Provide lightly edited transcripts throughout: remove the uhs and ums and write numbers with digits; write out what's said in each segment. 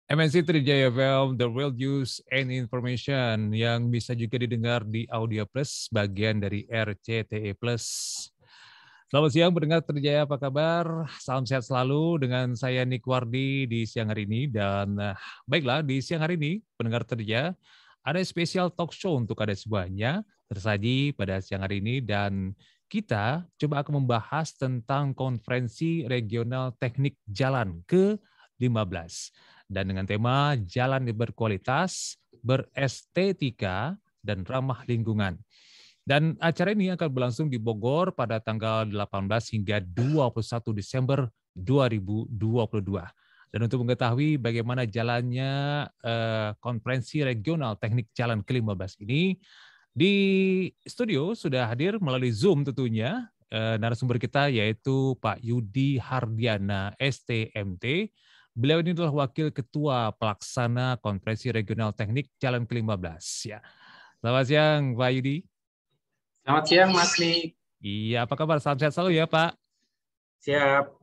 MNC Trijaya FM, The Real News and Information, yang bisa juga didengar di Audio Plus, bagian dari RCTI Plus. Selamat siang pendengar Trijaya, apa kabar? Salam sehat selalu dengan saya Nick Wardi di siang hari ini. Dan baiklah, di siang hari ini pendengar Trijaya, ada spesial talk show untuk Anda semuanya tersaji pada siang hari ini, dan kita coba akan membahas tentang Konferensi Regional Teknik Jalan ke-15. Dan dengan tema jalan berkualitas, berestetika, dan ramah lingkungan. Dan acara ini akan berlangsung di Bogor pada tanggal 18 hingga 21 Desember 2022. Dan untuk mengetahui bagaimana jalannya Konferensi Regional Teknik Jalan ke-15 ini, di studio sudah hadir melalui Zoom tentunya narasumber kita, yaitu Pak Yudi Hardiana, STMT. Beliau ini adalah Wakil Ketua Pelaksana Konferensi Regional Teknik Jalan ke-15. Ya. Selamat siang, Pak Yudi. Selamat siang, Mas Nik. Iya, apa kabar? Salam sehat selalu ya, Pak. Siap.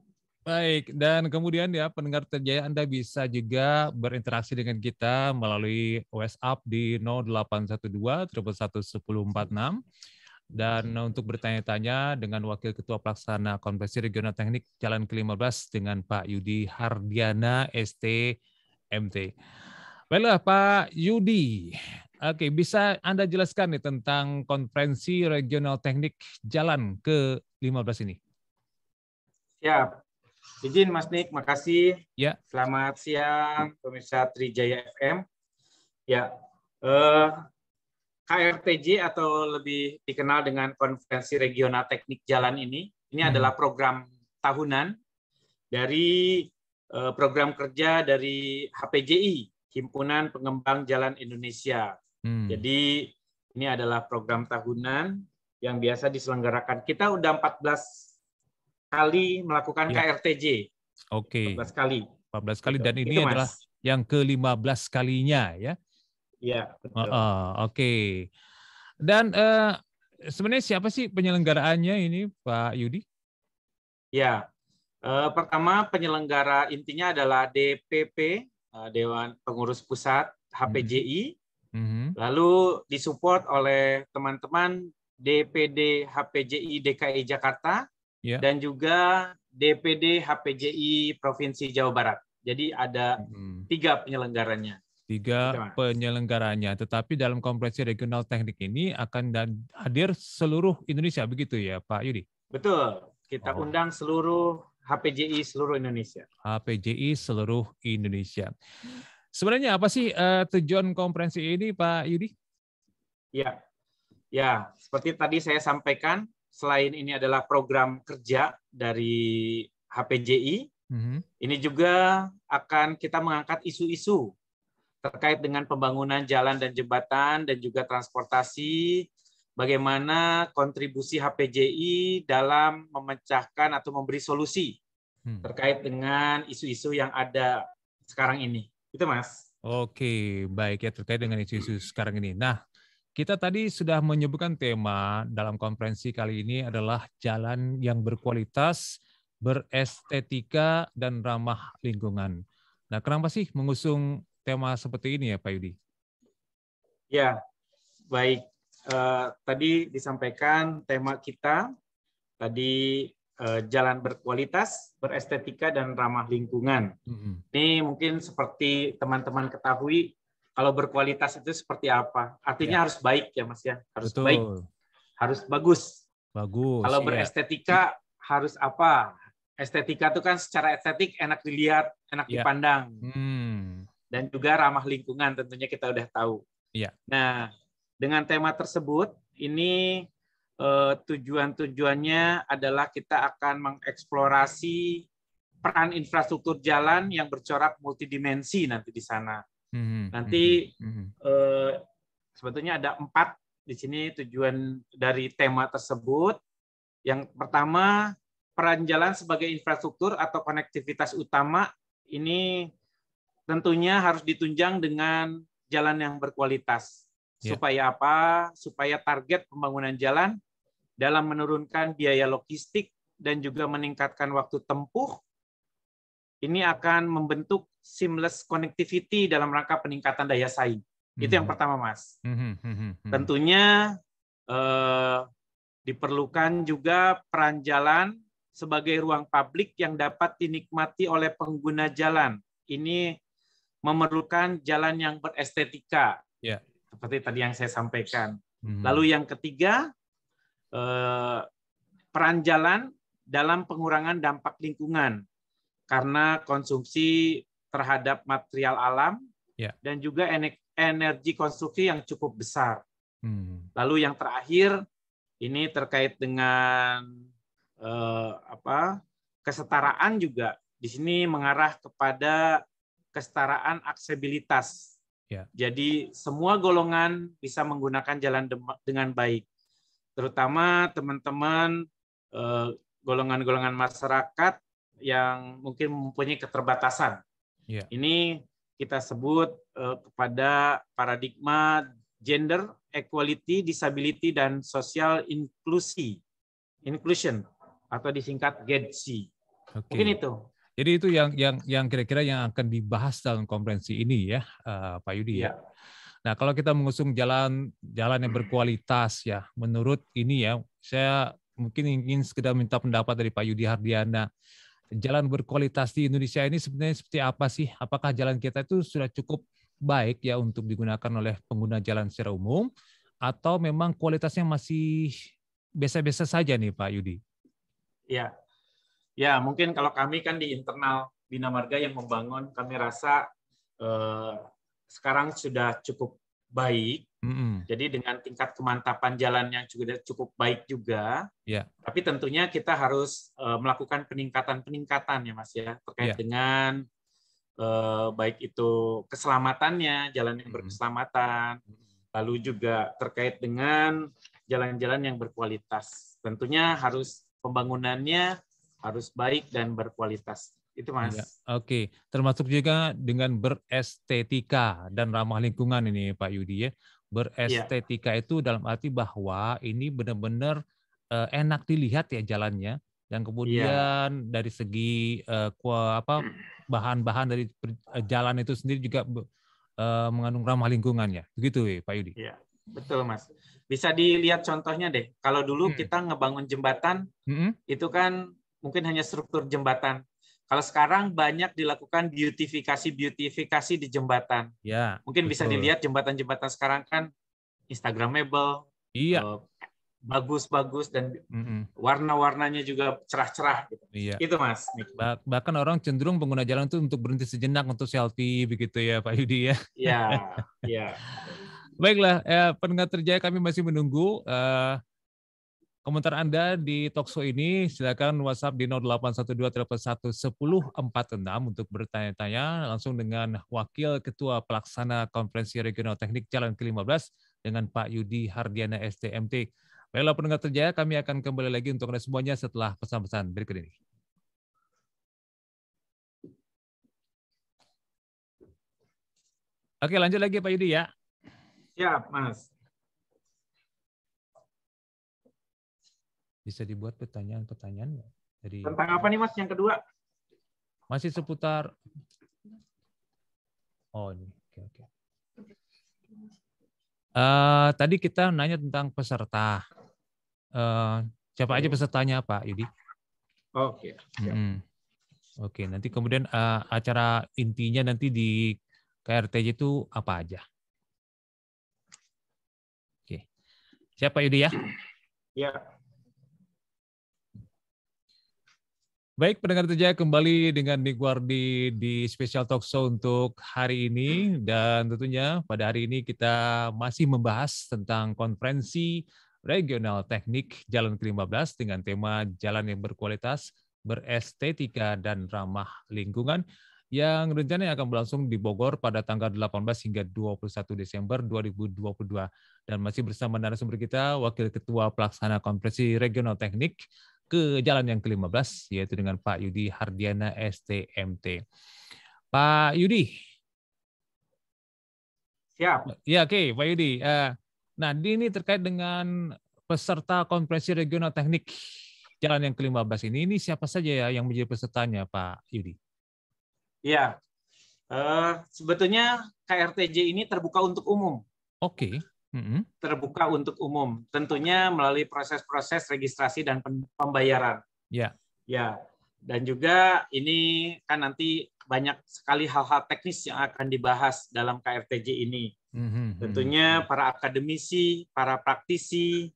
Baik, dan kemudian ya pendengar Trijaya, Anda bisa juga berinteraksi dengan kita melalui WhatsApp di 0812 111 1046. Dan untuk bertanya-tanya dengan Wakil Ketua Pelaksana Konferensi Regional Teknik Jalan ke-15 dengan Pak Yudi Hardiana, STMT. Baiklah Pak Yudi, oke, bisa Anda jelaskan nih tentang Konferensi Regional Teknik Jalan ke-15 ini? Siap. Izin Mas Nik, makasih. Ya. Selamat siang pemirsa Trijaya FM. Ya, KRTJ atau lebih dikenal dengan Konferensi Regional Teknik Jalan ini adalah program tahunan dari program kerja dari HPJI, Himpunan Pengembang Jalan Indonesia. Jadi ini adalah program tahunan yang biasa diselenggarakan. Kita udah 14 kali melakukan KRTJ. Oke. 14 kali. 14 kali, dan Itu, ini adalah yang ke-15 kalinya ya. Iya, betul. Oke. Dan sebenarnya siapa sih penyelenggaraannya ini, Pak Yudi? Ya, pertama penyelenggara intinya adalah DPP, Dewan Pengurus Pusat HPJI, lalu disupport oleh teman-teman DPD HPJI DKI Jakarta, dan juga DPD HPJI Provinsi Jawa Barat. Jadi ada 3 penyelenggaranya. 3 penyelenggaranya, tetapi dalam Konferensi Regional Teknik ini akan hadir seluruh Indonesia, begitu ya Pak Yudi? Betul, kita undang seluruh HPJI seluruh Indonesia. HPJI seluruh Indonesia. Sebenarnya apa sih tujuan konferensi ini Pak Yudi? Ya, seperti tadi saya sampaikan, selain ini adalah program kerja dari HPJI, ini juga akan kita mengangkat isu-isu terkait dengan pembangunan jalan dan jembatan dan juga transportasi, bagaimana kontribusi HPJI dalam memecahkan atau memberi solusi terkait dengan isu-isu yang ada sekarang ini. Itu Mas. Oke, baik ya, terkait dengan isu-isu sekarang ini. Nah, kita tadi sudah menyebutkan tema dalam konferensi kali ini adalah jalan yang berkualitas, berestetika, dan ramah lingkungan. Nah, kenapa sih mengusung tema seperti ini ya Pak Yudi? Ya, baik. Tadi disampaikan tema kita tadi jalan berkualitas, berestetika, dan ramah lingkungan. Ini mungkin seperti teman-teman ketahui, kalau berkualitas itu seperti apa? Artinya harus baik ya Mas ya, harus baik, harus bagus. Kalau berestetika harus apa? Estetika itu kan secara estetik enak dilihat, enak dipandang. Dan juga ramah lingkungan tentunya kita udah tahu. Nah, dengan tema tersebut, ini tujuan-tujuannya adalah kita akan mengeksplorasi peran infrastruktur jalan yang bercorak multidimensi nanti di sana. Nanti sebetulnya ada 4 di sini tujuan dari tema tersebut. Yang pertama, peran jalan sebagai infrastruktur atau konektivitas utama ini tentunya harus ditunjang dengan jalan yang berkualitas. Supaya apa? Supaya target pembangunan jalan dalam menurunkan biaya logistik dan juga meningkatkan waktu tempuh, ini akan membentuk seamless connectivity dalam rangka peningkatan daya saing. Itu yang pertama, Mas. Tentunya diperlukan juga peran jalan sebagai ruang publik yang dapat dinikmati oleh pengguna jalan. Ini memerlukan jalan yang berestetika, seperti tadi yang saya sampaikan. Lalu yang ketiga, peran jalan dalam pengurangan dampak lingkungan karena konsumsi terhadap material alam dan juga energi konstruksi yang cukup besar. Lalu yang terakhir, ini terkait dengan kesetaraan juga. Di sini mengarah kepada kesetaraan aksesibilitas. Jadi semua golongan bisa menggunakan jalan dengan baik. Terutama teman-teman golongan-golongan masyarakat yang mungkin mempunyai keterbatasan. Ini kita sebut kepada paradigma gender equality, disability, dan social inclusion atau disingkat GEDSI. Mungkin itu. Jadi itu yang kira-kira yang akan dibahas dalam konferensi ini ya, Pak Yudi ya. Nah, kalau kita mengusung jalan yang berkualitas ya, menurut ini ya, saya mungkin ingin sekedar minta pendapat dari Pak Yudi Hardiana. Jalan berkualitas di Indonesia ini sebenarnya seperti apa sih? Apakah jalan kita itu sudah cukup baik ya untuk digunakan oleh pengguna jalan secara umum, atau memang kualitasnya masih biasa-biasa saja nih Pak Yudi? Ya, mungkin kalau kami kan di internal Bina Marga yang membangun, kami rasa sekarang sudah cukup baik. Jadi dengan tingkat kemantapan jalan yang cukup baik juga. Tapi tentunya kita harus melakukan peningkatan ya Mas ya, terkait dengan baik itu keselamatannya, jalan yang berkeselamatan, lalu juga terkait dengan jalan-jalan yang berkualitas. Tentunya harus pembangunannya harus baik dan berkualitas. Itu Mas. Oke, termasuk juga dengan berestetika dan ramah lingkungan ini Pak Yudi ya. Berestetika itu dalam arti bahwa ini benar-benar enak dilihat ya jalannya, dan kemudian dari segi bahan-bahan dari jalan itu sendiri juga mengandung ramah lingkungannya. Begitu ya Pak Yudi? Iya, betul Mas. Bisa dilihat contohnya deh. Kalau dulu kita ngebangun jembatan, itu kan mungkin hanya struktur jembatan. Kalau sekarang banyak dilakukan beautifikasi di jembatan. Mungkin bisa dilihat jembatan-jembatan sekarang kan Instagramable, bagus-bagus, dan warna-warnanya juga cerah-cerah. Gitu. Itu Mas. Bahkan orang cenderung pengguna jalan itu untuk berhenti sejenak untuk selfie begitu ya Pak Yudi ya. Iya. Baiklah, pendengar terjaya, kami masih menunggu komentar Anda di talkshow ini. Silakan WhatsApp di 0812811046 untuk bertanya-tanya langsung dengan Wakil Ketua Pelaksana Konferensi Regional Teknik Jalan ke-15 dengan Pak Yudi Hardiana STMT. Baiklah pendengar terjaya, kami akan kembali lagi untuk Anda semuanya setelah pesan-pesan berikut ini. Oke, lanjut lagi Pak Yudi ya. Siap, Mas. Bisa dibuat pertanyaan-pertanyaan dari tentang apa nih Mas yang kedua? Masih seputar ini. Oke. Tadi kita nanya tentang peserta. Siapa aja pesertanya Pak Yudi? Oke. Oke, nanti kemudian acara intinya nanti di KRTJ itu apa aja? Oke. Siapa Yudi ya? Ya. Baik, pendengar terjaya, kembali dengan Nick Wardi di Special Talk Show untuk hari ini. Dan tentunya pada hari ini kita masih membahas tentang konferensi regional teknik Jalan ke-15 dengan tema jalan yang berkualitas, berestetika, dan ramah lingkungan yang rencananya akan berlangsung di Bogor pada tanggal 18 hingga 21 Desember 2022. Dan masih bersama narasumber kita, Wakil Ketua Pelaksana Konferensi Regional Teknik ke Jalan yang ke-15, yaitu dengan Pak Yudi Hardiana STMT. Pak Yudi. Siap. Ya, oke, Pak Yudi. Nah, ini terkait dengan peserta Konferensi Regional Teknik jalan yang ke-15 ini siapa saja ya yang menjadi pesertanya, Pak Yudi? Ya, sebetulnya KRTJ ini terbuka untuk umum. Oke. Terbuka untuk umum, tentunya melalui proses-proses registrasi dan pembayaran. Ya. Ya, dan juga ini kan nanti banyak sekali hal-hal teknis yang akan dibahas dalam KRTJ ini. Tentunya para akademisi, para praktisi,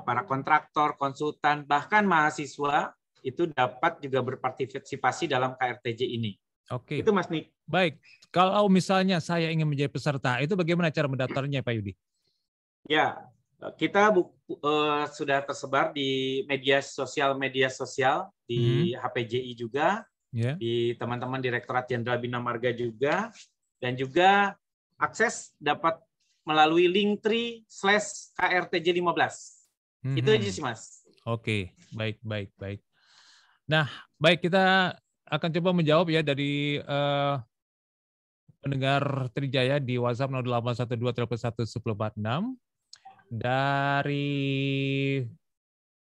para kontraktor, konsultan, bahkan mahasiswa itu dapat juga berpartisipasi dalam KRTJ ini. Oke. Itu Mas Nik. Baik, kalau misalnya saya ingin menjadi peserta, itu bagaimana cara mendaftarnya, Pak Yudi? Ya, kita sudah tersebar di media sosial di HPJI juga, di teman-teman Direktorat Jenderal Bina Marga juga, dan juga akses dapat melalui Linktree/KRTJ15. Itu aja sih, Mas. Oke, baik. Nah, baik, kita akan coba menjawab ya dari pendengar Trijaya di WhatsApp 0812 dari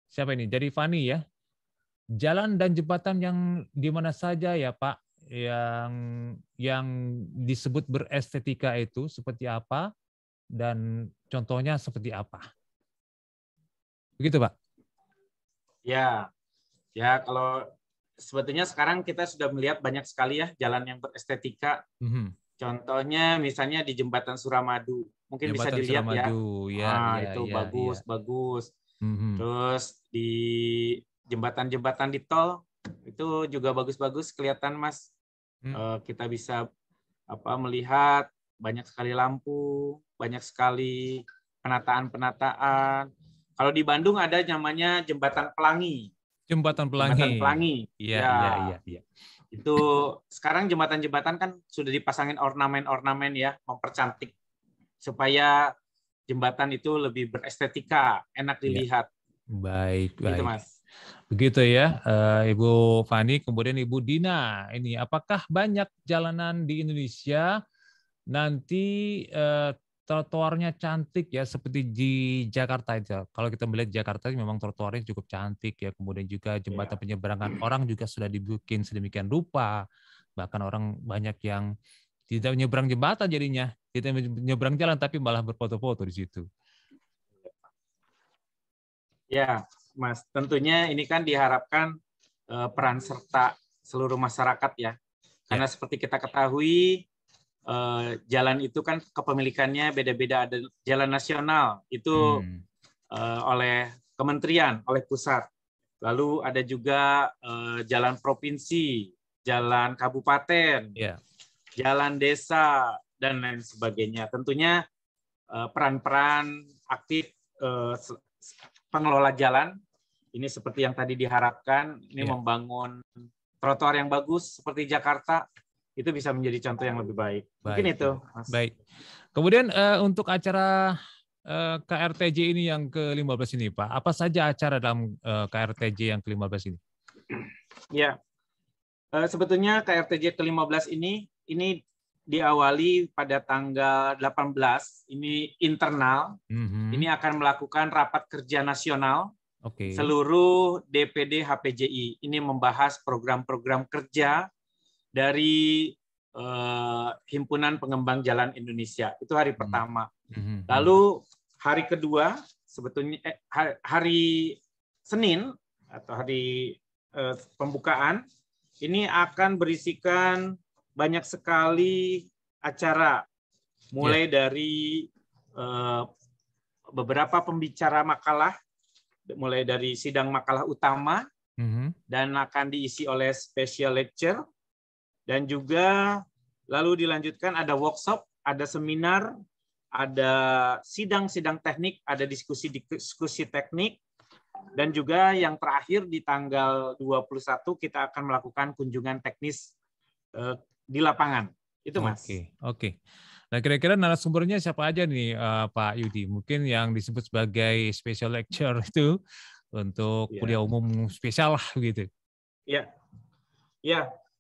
siapa ini? Dari Fani ya. Jalan dan jembatan yang di mana saja ya Pak yang disebut berestetika itu seperti apa dan contohnya seperti apa? Begitu Pak? Ya kalau sebetulnya sekarang kita sudah melihat banyak sekali ya jalan yang berestetika. Contohnya misalnya di Jembatan Suramadu, mungkin jembatan bisa dilihat Suramadu, itu bagus. Terus di jembatan-jembatan di tol itu juga bagus-bagus kelihatan Mas. Kita bisa melihat banyak sekali lampu, banyak sekali penataan. Kalau di Bandung ada namanya Jembatan Pelangi. Jembatan Pelangi. Iya. Itu sekarang jembatan-jembatan kan sudah dipasangin ornamen-ornamen ya, mempercantik supaya jembatan itu lebih berestetika, enak dilihat. Baik. Gitu, Mas. Begitu ya, Ibu Fani, kemudian Ibu Dina. Ini apakah banyak jalanan di Indonesia nanti trotoarnya cantik ya seperti di Jakarta aja. Kalau kita melihat Jakarta memang trotoarnya cukup cantik ya. Kemudian juga jembatan penyeberangan orang juga sudah dibikin sedemikian rupa. Bahkan orang banyak yang tidak menyeberang jembatan jadinya, tidak menyeberang jalan tapi malah berfoto-foto di situ. Ya, Mas. Tentunya ini kan diharapkan peran serta seluruh masyarakat ya. Karena seperti kita ketahui jalan itu kan kepemilikannya beda-beda, ada jalan nasional itu oleh kementerian, oleh pusat. Lalu ada juga jalan provinsi, jalan kabupaten, jalan desa dan lain sebagainya. Tentunya peran-peran aktif pengelola jalan ini seperti yang tadi diharapkan, ini membangun trotoar yang bagus seperti Jakarta. Itu bisa menjadi contoh yang lebih baik. Mungkin itu, Mas. Baik. Kemudian untuk acara KRTJ ini yang ke-15 ini, Pak, apa saja acara dalam KRTJ yang ke-15 ini? Ya, sebetulnya KRTJ ke-15 ini diawali pada tanggal 18, ini internal. Ini akan melakukan rapat kerja nasional seluruh DPD HPJI. Ini membahas program-program kerja dari Himpunan Pengembang Jalan Indonesia. Itu hari pertama. Lalu hari kedua, sebetulnya hari Senin atau hari pembukaan, ini akan berisikan banyak sekali acara, mulai dari beberapa pembicara makalah, mulai dari sidang makalah utama, dan akan diisi oleh special lecture. Dan juga lalu dilanjutkan ada workshop, ada seminar, ada sidang-sidang teknik, ada diskusi teknik, dan juga yang terakhir di tanggal 21 kita akan melakukan kunjungan teknis di lapangan. Itu Mas. Oke. Nah kira-kira narasumbernya siapa aja nih Pak Yudi? Mungkin yang disebut sebagai special lecture itu untuk kuliah umum spesial lah gitu. Ya.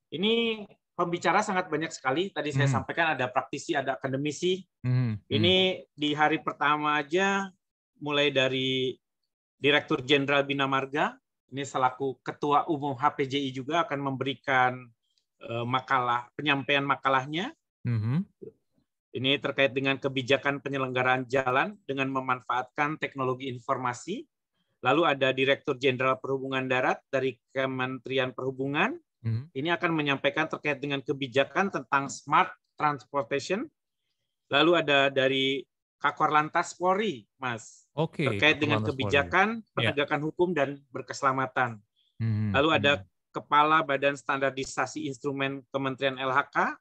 Ini pembicara sangat banyak sekali. Tadi saya sampaikan ada praktisi, ada akademisi. Ini di hari pertama aja mulai dari Direktur Jenderal Bina Marga, ini selaku Ketua Umum HPJI juga akan memberikan penyampaian makalahnya. Ini terkait dengan kebijakan penyelenggaraan jalan dengan memanfaatkan teknologi informasi. Lalu ada Direktur Jenderal Perhubungan Darat dari Kementerian Perhubungan. Ini akan menyampaikan terkait dengan kebijakan tentang smart transportation. Lalu ada dari Kakor Lantas Polri, Mas. Terkait dengan kebijakan penegakan hukum dan berkeselamatan. Lalu ada Kepala Badan Standarisasi Instrumen Kementerian LHK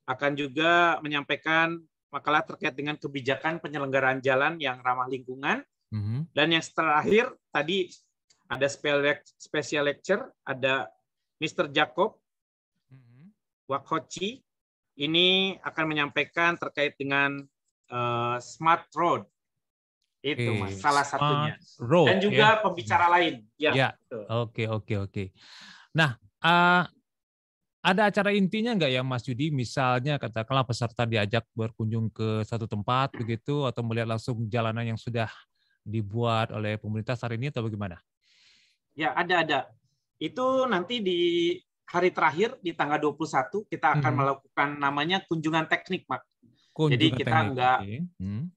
akan juga menyampaikan makalah terkait dengan kebijakan penyelenggaraan jalan yang ramah lingkungan. Dan yang terakhir tadi ada special lecture, ada Mr. Jacob Wakhochi. Ini akan menyampaikan terkait dengan smart road. Itu Mas, salah satunya. Road, dan juga pembicara lain. Ya. Oke. Nah, ada acara intinya nggak ya Mas Yudi? Misalnya katakanlah peserta diajak berkunjung ke satu tempat begitu, atau melihat langsung jalanan yang sudah dibuat oleh pemerintah hari ini, atau bagaimana? Ya, ada. Itu nanti di hari terakhir di tanggal 21 kita akan melakukan namanya kunjungan teknik, Mak. Jadi kita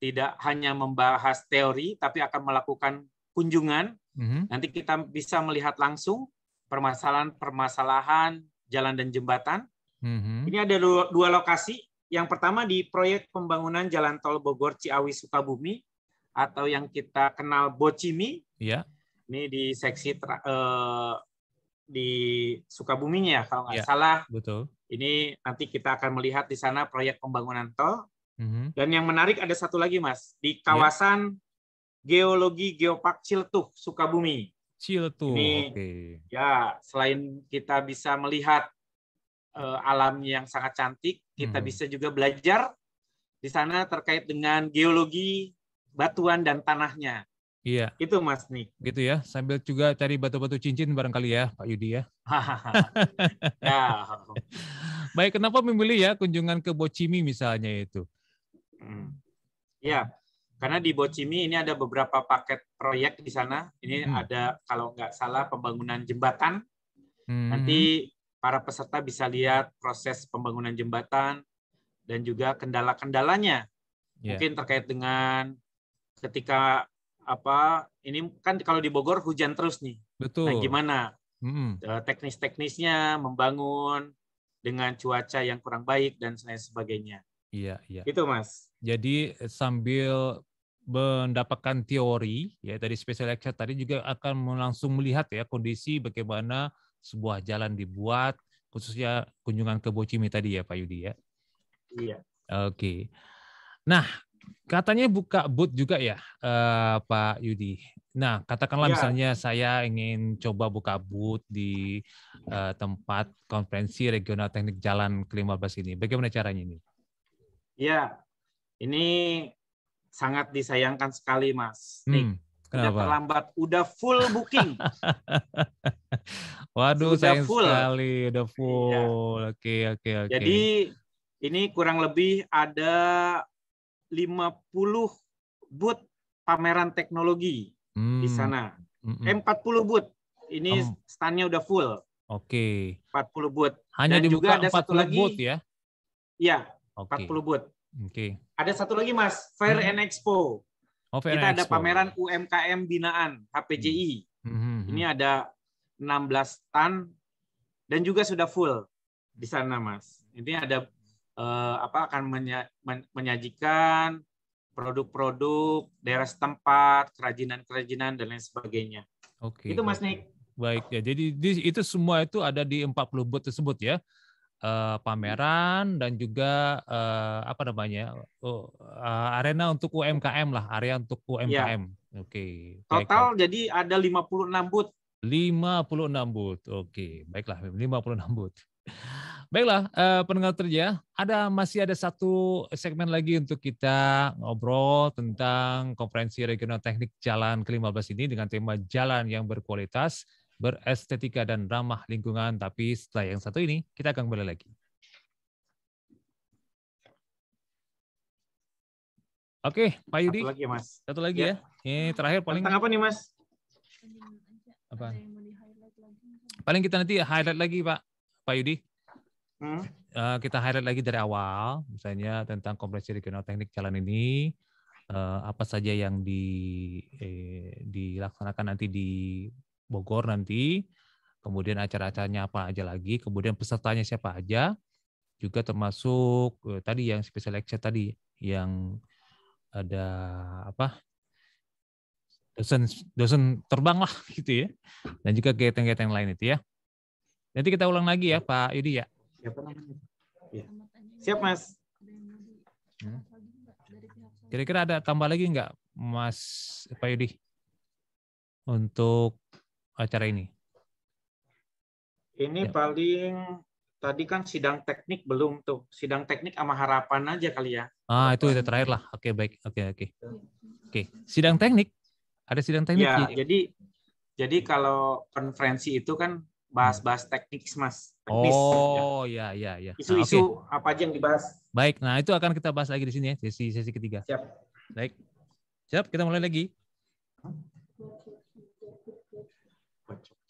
tidak hanya membahas teori, tapi akan melakukan kunjungan. Nanti kita bisa melihat langsung permasalahan jalan dan jembatan. Ini ada dua lokasi. Yang pertama di proyek pembangunan Jalan Tol Bogor Ciawi Sukabumi, atau yang kita kenal Bocimi. Ini di seksi di Sukabuminya ya, kalau nggak salah. Betul. Ini nanti kita akan melihat di sana proyek pembangunan tol. Dan yang menarik ada satu lagi, Mas, di kawasan Geologi Geopark Ciltuh, Sukabumi. Ini ya, selain kita bisa melihat alam yang sangat cantik, kita bisa juga belajar di sana terkait dengan geologi batuan dan tanahnya. Iya. Itu Mas Nik. Gitu ya, sambil juga cari batu-batu cincin barangkali ya, Pak Yudi ya. Ya. Baik, kenapa memilih ya kunjungan ke Bocimi misalnya itu? Ya, karena di Bocimi ini ada beberapa paket proyek di sana. Ini ada kalau nggak salah pembangunan jembatan. Nanti para peserta bisa lihat proses pembangunan jembatan dan juga kendala-kendalanya. Mungkin terkait dengan ketika ini kan kalau di Bogor hujan terus nih. Betul. Nah, gimana teknis-teknisnya membangun dengan cuaca yang kurang baik dan lain sebagainya. Iya. Itu Mas. Jadi sambil mendapatkan teori ya dari special lecture tadi juga akan langsung melihat ya kondisi bagaimana sebuah jalan dibuat, khususnya kunjungan ke Bocimi tadi ya Pak Yudi ya. Iya. Oke. Nah, katanya buka booth juga ya, Pak Yudi. Nah, katakanlah misalnya saya ingin coba buka booth di tempat konferensi regional teknik jalan ke-15 ini. Bagaimana caranya ini? Ya, ini sangat disayangkan sekali, Mas. Udah terlambat, udah full booking. Waduh, sayang sekali, udah full. Iya. Oke. Jadi ini kurang lebih ada 50 booth pameran teknologi di sana. 40 booth. Ini stand-nya udah full. Oke. 40 booth. Hanya dan dibuka juga ada 40 satu lagi booth ya? Iya, 40 booth. Oke. Ada satu lagi Mas, Fair and Expo. Kita ada pameran UMKM binaan HPJI. Ini ada 16 stand dan juga sudah full di sana Mas. Ini ada akan menyajikan produk-produk daerah setempat, kerajinan-kerajinan dan lain sebagainya. Oke. Itu Mas Nik. Baik ya. Jadi itu semua itu ada di 40 booth tersebut ya. Pameran dan juga arena untuk UMKM lah, area untuk UMKM. Ya. Oke. Total jadi ada 56 booth. 56 booth. Oke, baiklah 56 booth. Baiklah, pendengar kerja, masih ada satu segmen lagi untuk kita ngobrol tentang konferensi regional teknik jalan ke-15 ini dengan tema jalan yang berkualitas, berestetika dan ramah lingkungan. Tapi setelah yang satu ini, kita akan kembali lagi. Oke, Pak Yudi. Satu lagi, Mas. Satu lagi ya. Ini terakhir paling. Tentang apa nih, Mas? Apa? Paling kita nanti highlight lagi Pak Yudi. Kita highlight lagi dari awal, misalnya tentang komprehensif regional teknik jalan ini, apa saja yang dilaksanakan nanti di Bogor nanti, kemudian acara-acaranya apa aja lagi, kemudian pesertanya siapa aja, juga termasuk tadi yang special lecture tadi, yang ada apa, dosen terbang lah gitu ya, dan juga kegiatan-kegiatan lain itu ya. Nanti kita ulang lagi ya Pak Yudi ya. Siapa namanya? Ya. Siap Mas. Kira-kira ada tambah lagi nggak Mas Pak Yudi untuk acara ini? Ini ya. Paling tadi kan sidang teknik belum tuh. Sidang teknik sama harapan aja kali ya. Itu terakhir lah. Oke, baik. Oke. Sidang teknik. Ada sidang teknik. Ya, jadi kalau konferensi itu kan bahas-bahas teknik, Mas. Teknis. Ya. Isu-isu apa aja yang dibahas. Baik, nah itu akan kita bahas lagi di sini ya, sesi ketiga. Siap. Baik. Siap, kita mulai lagi.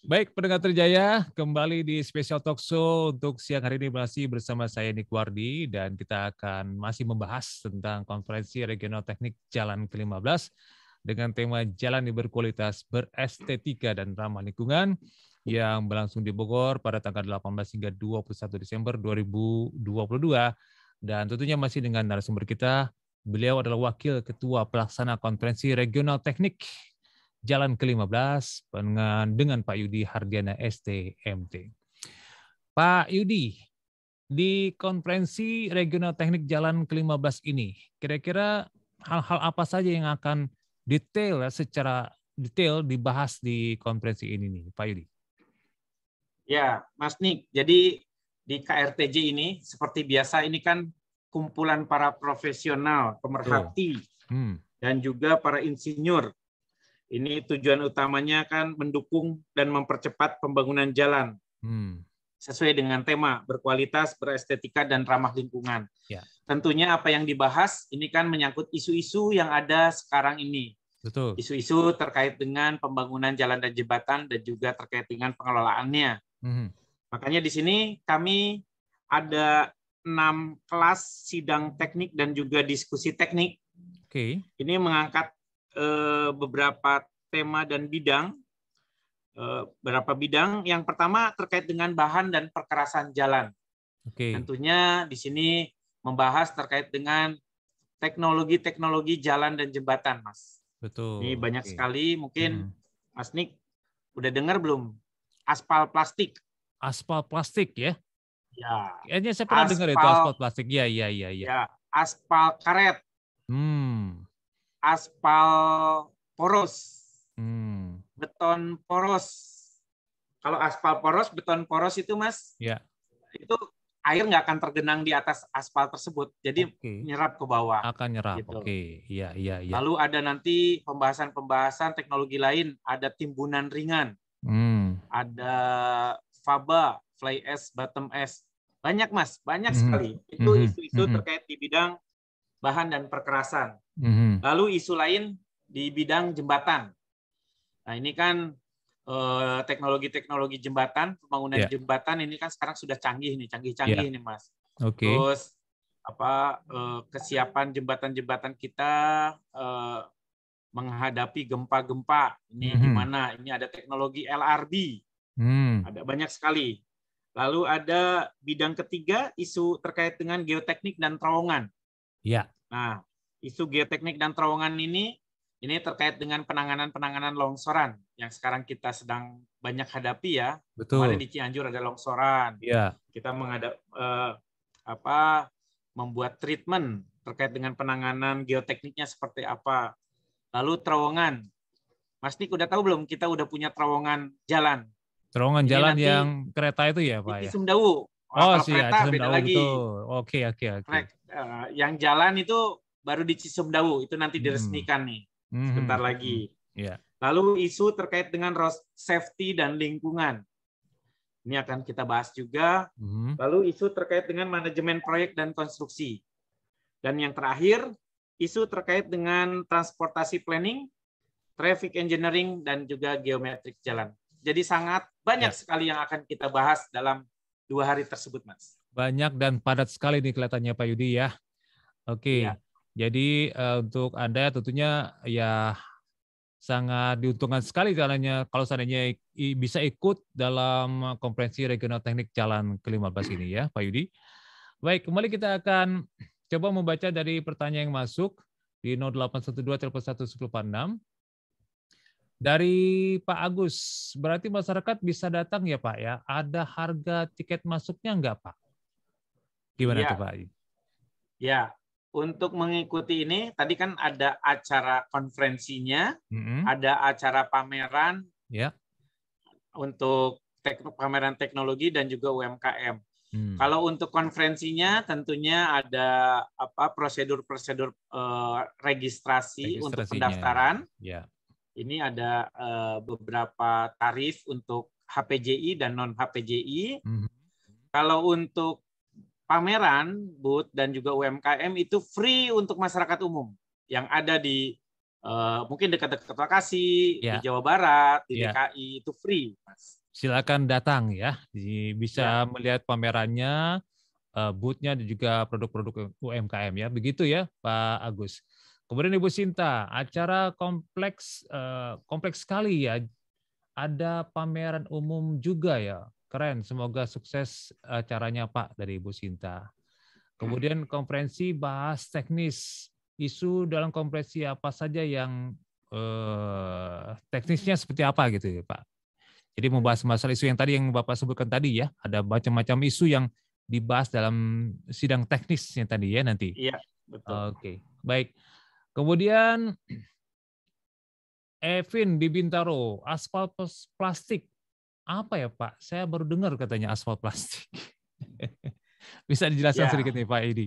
Baik, pendengar Trijaya, kembali di Special Talk Show untuk siang hari ini masih bersama saya Nick Wardi, dan kita akan masih membahas tentang konferensi regional teknik jalan ke-15 dengan tema jalan yang berkualitas, berestetika, dan ramah lingkungan yang berlangsung di Bogor pada tanggal 18 hingga 21 Desember 2022. Dan tentunya masih dengan narasumber kita, beliau adalah Wakil Ketua Pelaksana Konferensi Regional Teknik Jalan ke-15 dengan Pak Yudi Hardiana STMT. Pak Yudi, di Konferensi Regional Teknik Jalan ke-15 ini, kira-kira hal-hal apa saja yang akan secara detail dibahas di konferensi ini nih, Pak Yudi? Ya, Mas Nick. Jadi di KRTJ ini seperti biasa ini kan kumpulan para profesional, pemerhati, dan juga para insinyur. Ini tujuan utamanya kan mendukung dan mempercepat pembangunan jalan sesuai dengan tema berkualitas, berestetika, dan ramah lingkungan. Ya. Tentunya apa yang dibahas ini kan menyangkut isu-isu yang ada sekarang ini. Betul. Isu-isu terkait dengan pembangunan jalan dan jembatan dan juga terkait dengan pengelolaannya. Makanya di sini kami ada 6 kelas sidang teknik dan juga diskusi teknik. Oke. Ini mengangkat beberapa tema dan bidang. Beberapa bidang. Yang pertama terkait dengan bahan dan perkerasan jalan. Oke. Tentunya di sini membahas terkait dengan teknologi-teknologi jalan dan jembatan, Mas. Betul. Ini banyak sekali. Mungkin Mas Nick udah dengar belum? Aspal plastik. Aspal plastik ya? Ya. Kayaknya saya pernah dengar itu aspal plastik. Iya. Ya, aspal karet. Aspal poros. Beton poros. Kalau aspal poros, beton poros itu, Mas, ya. Itu air nggak akan tergenang di atas aspal tersebut. Jadi nyerap ke bawah. Akan nyerap. Gitu. Iya. Lalu ada nanti pembahasan teknologi lain. Ada timbunan ringan. Ada faba, fly ash, bottom ash. Banyak, Mas. Banyak sekali. Itu isu-isu terkait di bidang bahan dan perkerasan. Lalu isu lain di bidang jembatan. Nah, ini kan teknologi-teknologi jembatan, pembangunan jembatan ini kan sekarang sudah canggih nih Mas. Terus kesiapan jembatan-jembatan kita menghadapi gempa-gempa. Ini gimana? Ini ada teknologi LRB. Ada banyak sekali. Lalu ada bidang ketiga, isu terkait dengan geoteknik dan terowongan. Ya. Nah, isu geoteknik dan terowongan ini terkait dengan penanganan longsoran yang sekarang kita sedang banyak hadapi ya. Betul. Kemarin di Cianjur ada longsoran. Ya. Kita membuat treatment terkait dengan penanganan geotekniknya seperti apa. Lalu terowongan. Mas Nik udah tahu belum? Kita udah punya terowongan jalan. Terowongan jalan yang kereta itu ya, Pak? Di Cisumdawu. Kalau kereta beda lagi. Oke. Yang jalan itu baru di Cisumdawu. Itu nanti diresmikan nih. Sebentar lagi. Lalu isu terkait dengan road safety dan lingkungan. Ini akan kita bahas juga. Lalu isu terkait dengan manajemen proyek dan konstruksi. Dan yang terakhir, isu terkait dengan transportasi planning traffic engineering, dan juga geometrik jalan. Jadi sangat banyak sekali yang akan kita bahas dalam 2 hari tersebut, Mas. Banyak dan padat sekali nih kelihatannya Pak Yudi ya. Oke, jadi untuk Anda tentunya ya sangat diuntungkan sekali kalau seandainya bisa ikut dalam konferensi regional teknik jalan ke-15 ini ya Pak Yudi. Baik, kembali kita akan coba membaca dari pertanyaan yang masuk di 0812-11146. Dari Pak Agus, berarti masyarakat bisa datang ya Pak ya? Ada harga tiket masuknya enggak Pak? Gimana tuh Pak? Ya, untuk mengikuti ini, tadi kan ada acara konferensinya, ada acara pameran untuk pameran teknologi dan juga UMKM. Kalau untuk konferensinya, tentunya ada prosedur-prosedur registrasi untuk pendaftaran. Ini ada beberapa tarif untuk HPJI dan non HPJI. Kalau untuk pameran, booth, dan juga UMKM itu free untuk masyarakat umum yang ada di mungkin dekat-dekat lokasi, di Jawa Barat, di DKI, itu free, Mas. Silakan datang ya, bisa melihat pamerannya, booth-nya, dan juga produk-produk UMKM ya, begitu ya Pak Agus. Kemudian Ibu Sinta, acara kompleks sekali ya, ada pameran umum juga ya. Keren, semoga sukses acaranya Pak dari Ibu Sinta. Kemudian konferensi bahas teknis, isu dalam konferensi apa saja yang teknisnya seperti apa gitu ya Pak. Jadi membahas masalah isu yang tadi yang Bapak sebutkan tadi ya, ada macam-macam isu yang dibahas dalam sidang teknisnya tadi ya nanti. Iya, betul. Oke, baik. Kemudian Evin di Bintaro, aspal plastik. Apa ya Pak? Saya baru dengar katanya aspal plastik. Bisa dijelaskan sedikit nih Pak Edi?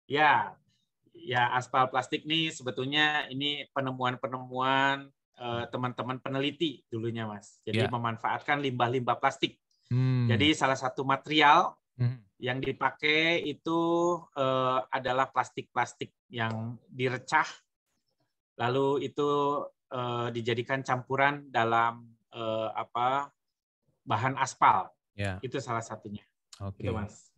Ya, aspal plastik nih sebetulnya ini penemuan-penemuan teman-teman peneliti dulunya Mas. Jadi memanfaatkan limbah-limbah plastik. Jadi salah satu material yang dipakai itu adalah plastik-plastik yang direcah, lalu itu dijadikan campuran dalam bahan aspal. Itu salah satunya. Oke,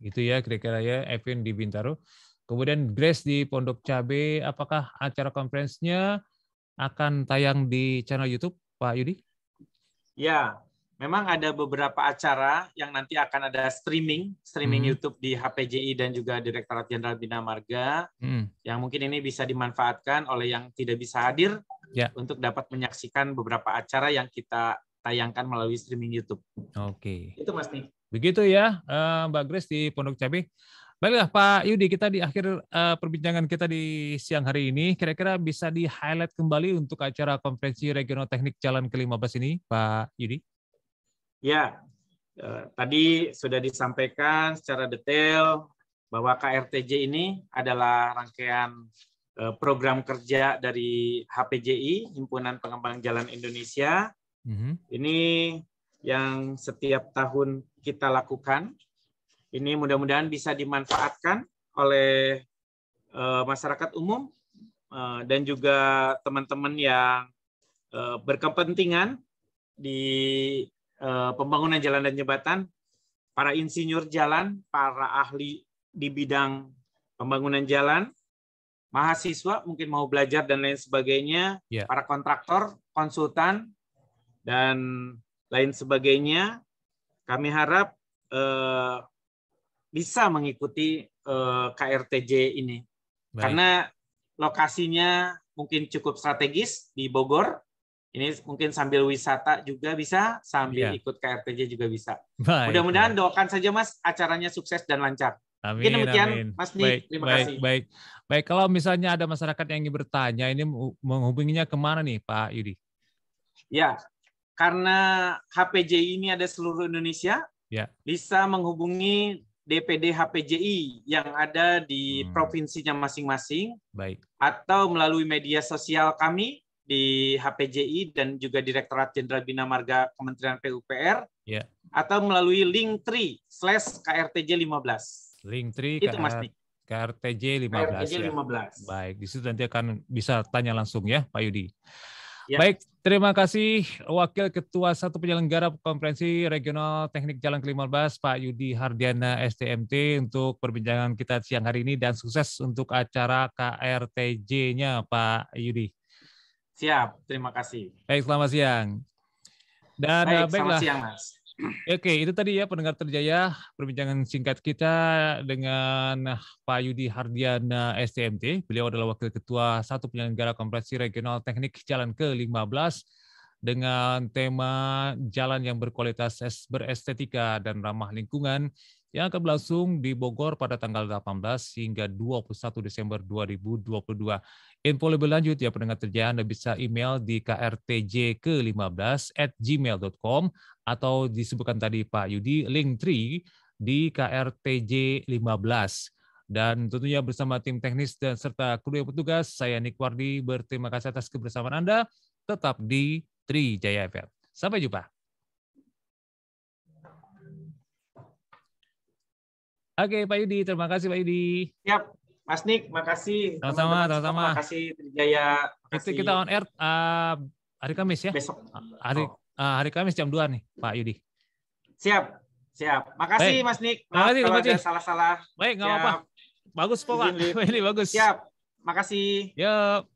itu ya kira-kira ya Evin di Bintaro. Kemudian Grace di Pondok Cabe, apakah acara konferensinya akan tayang di channel YouTube Pak Yudi? Ya, memang ada beberapa acara yang nanti akan ada streaming YouTube di HPJI dan juga Direktorat Jenderal Bina Marga, yang mungkin ini bisa dimanfaatkan oleh yang tidak bisa hadir untuk dapat menyaksikan beberapa acara yang kita tayangkan melalui streaming YouTube. Oke. Itu Mas Nik. Begitu ya Mbak Grace di Pondok Cabe. Baiklah Pak Yudi, kita di akhir perbincangan kita di siang hari ini, kira-kira bisa di-highlight kembali untuk acara konferensi regional teknik jalan ke-15 ini, Pak Yudi? Ya, tadi sudah disampaikan secara detail bahwa KRTJ ini adalah rangkaian program kerja dari HPJI, Himpunan Pengembang Jalan Indonesia. Ini yang setiap tahun kita lakukan. Ini mudah-mudahan bisa dimanfaatkan oleh masyarakat umum dan juga teman-teman yang berkepentingan di pembangunan jalan dan jembatan, para insinyur jalan, para ahli di bidang pembangunan jalan, mahasiswa mungkin mau belajar dan lain sebagainya, para kontraktor, konsultan, dan lain sebagainya. Kami harap bisa mengikuti KRTJ ini. Baik. Karena lokasinya mungkin cukup strategis di Bogor. Ini mungkin sambil wisata juga bisa, sambil ikut KRTJ juga bisa. Mudah-mudahan doakan saja Mas, acaranya sukses dan lancar. Amin, mungkin demikian, amin. Mas Nik. Terima kasih. Baik, kalau misalnya ada masyarakat yang ingin bertanya, ini menghubunginya kemana nih Pak Yudi? Ya, karena HPJI ini ada seluruh Indonesia, bisa menghubungi DPD HPJI yang ada di provinsinya masing-masing, atau melalui media sosial kami di HPJI dan juga Direktorat Jenderal Bina Marga Kementerian PUPR, atau melalui Linktree/KRTJ15. Linktree itu Mas Nik. KRTJ 15. KRTJ 15. Baik, di situ nanti akan bisa tanya langsung ya Pak Yudi. Ya. Baik, terima kasih Wakil Ketua 1 Penyelenggara Konferensi Regional Teknik Jalan ke-15, Pak Yudi Hardiana STMT untuk perbincangan kita siang hari ini dan sukses untuk acara KRTJ-nya Pak Yudi. Siap, terima kasih. Baik, selamat siang. Dan Baik, selamat baiklah. siang Mas. Oke, itu tadi ya pendengar Terjaya, perbincangan singkat kita dengan Pak Yudi Hardiana STMT. Beliau adalah Wakil Ketua 1 Penyelenggara Konferensi Regional Teknik Jalan ke-15 dengan tema jalan yang berkualitas berestetika dan ramah lingkungan yang akan berlangsung di Bogor pada tanggal 18 hingga 21 Desember 2022. Info lebih lanjut ya pendengar Terjaya, Anda bisa email di krtjke15@gmail.com atau disebutkan tadi Pak Yudi, Linktree di KRTJ 15. Dan tentunya bersama tim teknis dan serta kru yang petugas, saya Nick Wardi berterima kasih atas kebersamaan Anda. Tetap di Trijaya FM. Sampai jumpa. Oke, Pak Yudi, terima kasih Pak Yudi. Siap, Mas Nick, makasih. Sama-sama, Teman-teman semua, makasih Trijaya. Itu kita on air hari Kamis ya? Besok. Hari Kamis jam 2 nih, Pak Yudi. Siap, siap. Makasih Mas Nick. Maaf kalau ada salah-salah. Baik, nggak apa-apa. Bagus, Pak. Ini bagus. Siap, makasih. Yuk.